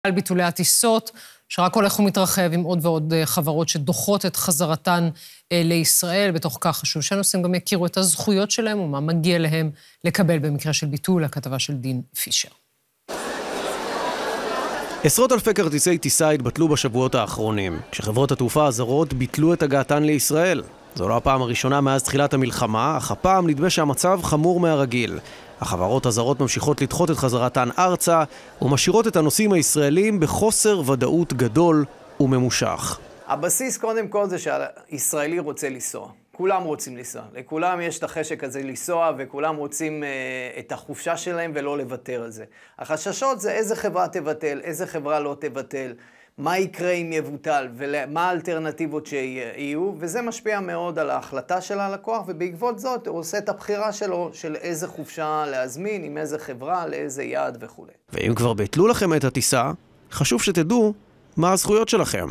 על ביטולי הטיסות, שרק הולך ומתרחב עם עוד ועוד חברות שדוחות את חזרתן לישראל. בתוך כך חשוב שהנוסעים גם יכירו את הזכויות שלהם ומה מגיע להם לקבל במקרה של ביטול. הכתבה של דין פישר. עשרות אלפי כרטיסי טיסה התבטלו בשבועות האחרונים, כשחברות התעופה הזרות ביטלו את הגעתן לישראל. זו לא הפעם הראשונה מאז תחילת המלחמה, אך הפעם נדמה שהמצב חמור מהרגיל. החברות הזרות ממשיכות לדחות את חזרתן ארצה, ומשאירות את הנוסעים הישראלים בחוסר ודאות גדול וממושך. הבסיס קודם כל זה שהישראלי רוצה לנסוע. כולם רוצים לנסוע. לכולם יש את החשק הזה לנסוע, וכולם רוצים את החופשה שלהם ולא לוותר על זה. החששות זה איזה חברה תבטל, איזה חברה לא תבטל, מה יקרה אם יבוטל, ומה האלטרנטיבות שיהיו, וזה משפיע מאוד על ההחלטה של הלקוח, ובעקבות זאת הוא עושה את הבחירה שלו, של איזה חופשה להזמין, עם איזה חברה, לאיזה יעד וכו'. ואם כבר ביטלו לכם את הטיסה, חשוב שתדעו מה הזכויות שלכם.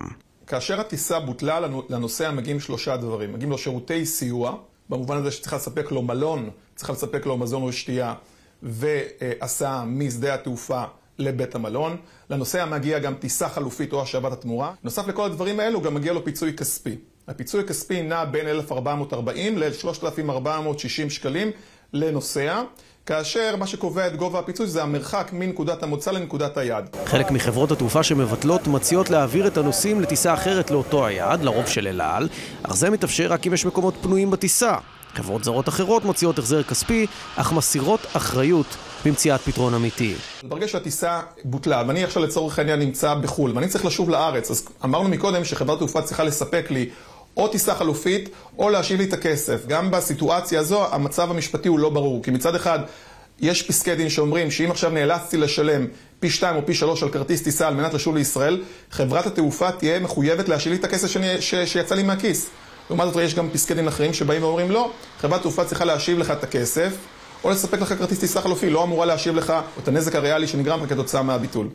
כאשר הטיסה בוטלה, לנוסע מגיעים 3 דברים. מגיעים לו שירותי סיוע, במובן הזה שצריכה לספק לו מלון, צריכה לספק לו מזון או שתייה, והסעה משדה התעופה לבית המלון. לנוסע מגיע גם טיסה חלופית או השבת התמורה. נוסף לכל הדברים האלו גם מגיע לו פיצוי כספי. הפיצוי הכספי נע בין 1,440 ל-3,460 שקלים לנוסע, כאשר מה שקובע את גובה הפיצוי זה המרחק מנקודת המוצא לנקודת היעד. חלק מחברות התעופה שמבטלות מציעות להעביר את הנוסעים לטיסה אחרת לאותו היעד, לרוב של אל על, אך זה מתאפשר רק אם יש מקומות פנויים בטיסה. חברות זרות אחרות מציעות החזר כספי, אך מסירות אחריות במציאת פתרון אמיתי. ברגע שהטיסה בוטלה, ואני עכשיו לצורך העניין נמצא בחול, ואני צריך לשוב לארץ, אז אמרנו מקודם שחברת תעופה צריכה לספק לי או טיסה חלופית, או להשיב לי את הכסף. גם בסיטואציה הזו, המצב המשפטי הוא לא ברור. כי מצד אחד, יש פסקי דין שאומרים שאם עכשיו נאלצתי לשלם פי 2 או פי 3 על כרטיס טיסה על מנת לשוב לישראל, חברת התעופה תהיה מחויבת להשיב לי את הכסף שיצא לי מהכיס. לעומת זאת, יש גם פסקי דין אחרים שבאים ואומרים לא, חברת תעופה צריכה להשיב לך את הכסף, או לספק לך כרטיס טיסה חלופי, לא אמורה להשיב לך את הנזק הריאלי שנגרם כתוצאה מהביטול.